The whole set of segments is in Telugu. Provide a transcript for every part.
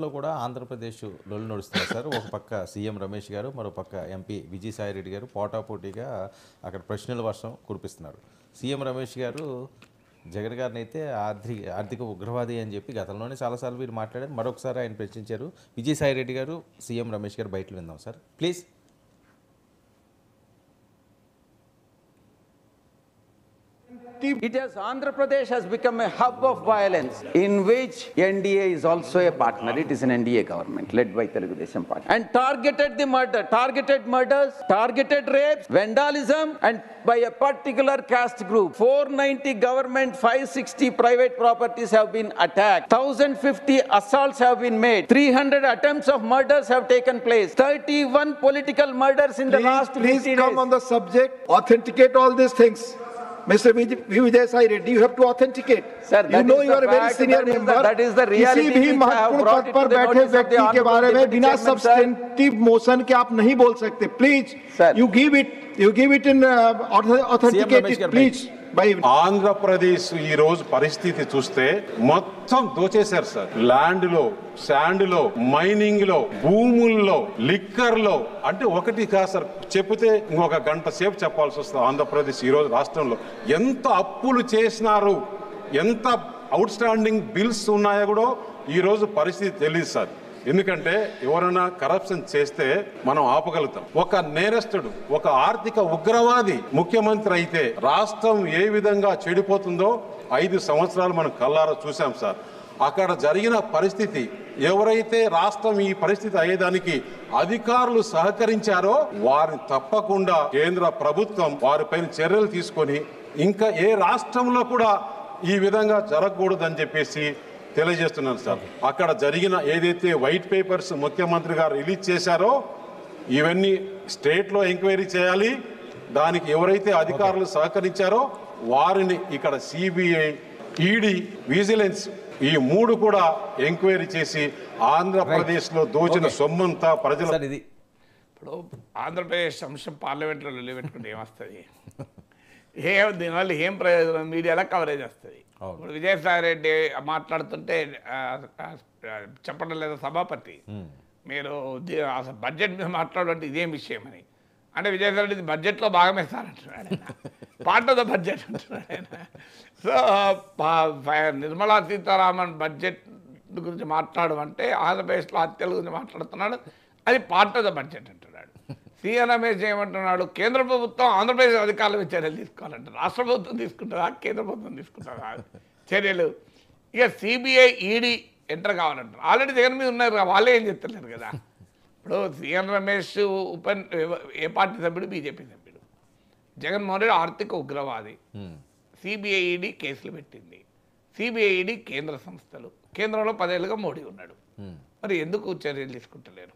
రెండిట్లో కూడా ఆంధ్రప్రదేశ్ లొల్లి నడుస్తున్నారు సార్. ఒక పక్క సీఎం రమేష్ గారు, మరో పక్క ఎంపీ విజయసాయి రెడ్డి గారు పోటాపోటీగా అక్కడ ప్రశ్నల వర్షం కురిపిస్తున్నారు. సీఎం రమేష్ గారు జగన్ గారిని అయితే ఆర్థిక ఉగ్రవాది అని చెప్పి గతంలోనే చాలాసార్లు వీరు మాట్లాడారు. మరొకసారి ఆయన ప్రశ్నించారు. విజయసాయి రెడ్డి గారు, సీఎం రమేష్ గారు బయటలు విందాం sir please. It has Andhra Pradesh has become a hub of violence in which NDA is also a partner. It is an NDA government led by Telugu Desam Party and targeted murders, targeted rapes, vandalism and by a particular caste group. 490 government, 560 private properties have been attacked. 1050 assaults have been made. 300 attempts of murders have taken place. 31 political murders in the last 50 days. Please come on the subject. Authenticate all these things. Mr. Vijay Sai Reddy, you have to authenticate. Sir, you know you are a very senior member. That is the reality. किसी भी महत्वपूर्ण पद पर बैठे व्यक्ति के बारे में बिना सब्सटेंटिव मोशन के आप नहीं बोल सकते. Please, you give it in authenticated, please. Andhra Pradesh ఈ రోజు పరిస్థితి చూస్తే మొత్తం దోచేశారు సార్. ల్యాండ్ లో, శాండ్ లో, మైనింగ్ లో, భూముల్లో, లిక్కర్ లో, అంటే ఒకటి కాదు సార్, చెప్తే ఇంకొక గంట సేపు చెప్పాల్సి వస్తుంది. ఆంధ్రప్రదేశ్ ఈ రోజు రాష్ట్రంలో ఎంత అప్పులు చేసినారు, ఎంత అవుట్ స్టాండింగ్ బిల్స్ ఉన్నాయో కూడా ఈ రోజు పరిస్థితి తెలియదు సార్. ఎందుకంటే ఎవరైనా కరప్షన్ చేస్తే మనం ఆపగలుగుతాం. ఒక నేరస్తుడు, ఒక ఆర్థిక ఉగ్రవాది ముఖ్యమంత్రి అయితే రాష్ట్రం ఏ విధంగా చెడిపోతుందో 5 సంవత్సరాలు మనం కళ్ళారా చూసాం సార్. అక్కడ జరిగిన పరిస్థితి, ఎవరైతే రాష్ట్రం ఈ పరిస్థితి అయ్యేదానికి అధికారులు సహకరించారో వారిని తప్పకుండా కేంద్ర ప్రభుత్వం వారిపైన చర్యలు తీసుకొని ఇంకా ఏ రాష్ట్రంలో కూడా ఈ విధంగా జరగకూడదని చెప్పేసి తెలియజేస్తున్నాను సార్. అక్కడ జరిగిన ఏదైతే వైట్ పేపర్స్ ముఖ్యమంత్రి గారు రిలీజ్ చేశారో ఇవన్నీ స్టేట్లో ఎంక్వైరీ చేయాలి. దానికి ఎవరైతే అధికారులు సహకరించారో వారిని ఇక్కడ సిబిఐ, ఈడీ, విజిలెన్స్ ఈ 3 కూడా ఎంక్వైరీ చేసి ఆంధ్రప్రదేశ్లో దోచిన సొమ్మంతా ప్రజల. ఇప్పుడు ఆంధ్రప్రదేశ్ అంశం పార్లమెంట్లో నిలబెట్టుకుంటే ఏమొస్తుంది? దీనివల్ల ఏం ప్రయోజనం? మీడియాలో కవరేజ్ వస్తుంది. ఇప్పుడు విజయసాయి రెడ్డి మాట్లాడుతుంటే చెప్పడం లేదా సభాపతి, మీరు అసలు బడ్జెట్ మీద మాట్లాడాలంటే ఇదేం విషయం అని. అంటే విజయసాయి రెడ్డి బడ్జెట్లో భాగమే సార్ అంటున్నాడు ఆయన. పార్ట్ ఆఫ్ ద బడ్జెట్ అంటున్నాడు ఆయన. సో నిర్మలా సీతారామన్ బడ్జెట్ గురించి మాట్లాడమంటే ఆంధ్రప్రదేశ్లో హత్యల గురించి మాట్లాడుతున్నాడు, అది పార్ట్ ఆఫ్ ద బడ్జెట్ అంటున్నాడు. సీఎం రమేష్ ఏమంటున్నాడు? కేంద్ర ప్రభుత్వం ఆంధ్రప్రదేశ్ అధికారుల మీద చర్యలు తీసుకోవాలంటే రాష్ట్ర ప్రభుత్వం తీసుకుంటుందా, కేంద్ర ప్రభుత్వం తీసుకుంటుందా చర్యలు? ఇక సిబిఐ, ఈడీ ఎంటర్ కావాలంటారు. ఆల్రెడీ జగన్ మీద ఉన్నారు కదా, వాళ్ళే ఏం చెప్తలేరు కదా. ఇప్పుడు సీఎం రమేష్ ఏ పార్టీ సభ్యుడు? బీజేపీ సభ్యుడు. జగన్మోహన్ రెడ్డి ఆర్థిక ఉగ్రవాది. సిబిఐ, ఈడీ కేసులు పెట్టింది. సిబిఐ, ఈడీ కేంద్ర సంస్థలు. కేంద్రంలో 10 ఏళ్ళుగా మోడీ ఉన్నాడు. మరి ఎందుకు చర్యలు తీసుకుంటలేరు?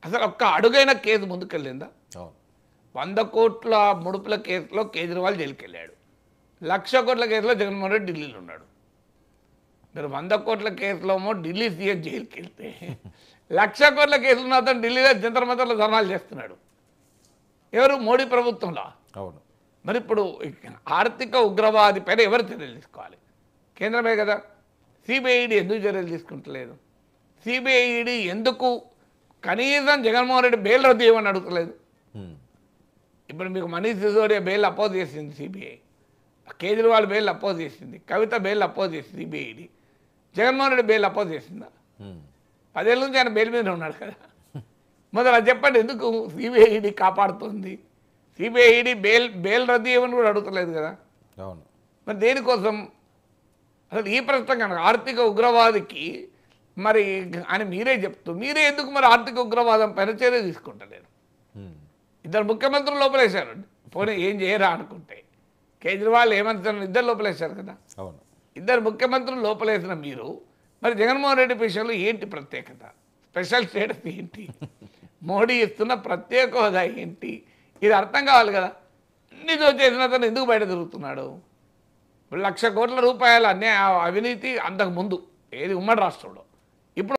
అసలు ఒక్క అడుగైన కేసు ముందుకెళ్ళిందా? 100 కోట్ల ముడుపుల కేసులో కేజ్రీవాల్ జైలుకి వెళ్ళాడు. 1,00,000 కోట్ల కేసులో జగన్మోహన్ రెడ్డి ఢిల్లీలో ఉన్నాడు. మీరు 100 కోట్ల కేసులో ఢిల్లీ సీఎం జైలుకి వెళ్తే 1,00,000 కోట్ల కేసులు అతను ఢిల్లీలో జంతర్ మంతర్లో ధర్నాలు చేస్తున్నాడు. ఎవరు? మోడీ ప్రభుత్వంలో. అవును. మరి ఇప్పుడు ఆర్థిక ఉగ్రవాది పైన ఎవరు చర్యలు తీసుకోవాలి? కేంద్రమే కదా. సిబిఐడి ఎందుకు చర్యలు తీసుకుంటలేదు? సిబిఐడి ఎందుకు కనీసం జగన్మోహన్ రెడ్డి బెయిల్ రద్దు చేయమని అడుగుతలేదు? ఇప్పుడు మీకు మనీష్ సిసోడియా బెయిల్ అపోజ్ చేసింది సిబిఐ, కేజ్రీవాల్ బెయిల్ అపోజ్ చేసింది, కవిత బెయిల్ అపోజ్ చేసింది CBID. Jaganmohan Reddy bail oppose చేసిందా? 10 ఏళ్ళ నుంచి ఆయన బెయిల్ మీద ఉన్నాడు కదా. మొదలు అది చెప్పండి, ఎందుకు సిబిఐడి కాపాడుతుంది? సిబిఐడి బెయిల్ రద్దు చేయమని కూడా అడుగుతలేదు కదా. అవును. మరి దేనికోసం? అసలు ఈ ప్రశ్న కనుక ఆర్థిక ఉగ్రవాదికి మరి అని మీరే చెప్తూ మీరే ఎందుకు మరి ఆర్థిక ఉగ్రవాదం పైన చర్య తీసుకుంటలేరు? 2 ముఖ్యమంత్రులు లోపలేశారు. పోనీ ఏం చేయరా అనుకుంటే కేజ్రీవాల్ ఏమంటారు? 2 లోపలేశారు కదా. 2 ముఖ్యమంత్రులు లోపలేసిన మీరు మరి జగన్మోహన్ రెడ్డి విషయంలో ఏంటి ప్రత్యేకత? స్పెషల్ స్టేటస్ ఏంటి? మోడీ ఇస్తున్న ప్రత్యేక హోదా ఏంటి? ఇది అర్థం కావాలి కదా. అన్నితో చేసిన అతను ఎందుకు బయట తిరుగుతున్నాడు? ఇప్పుడు 1,00,000 కోట్ల రూపాయల అవినీతి అంతకుముందు ఏది ఉమ్మడి రాష్ట్రంలో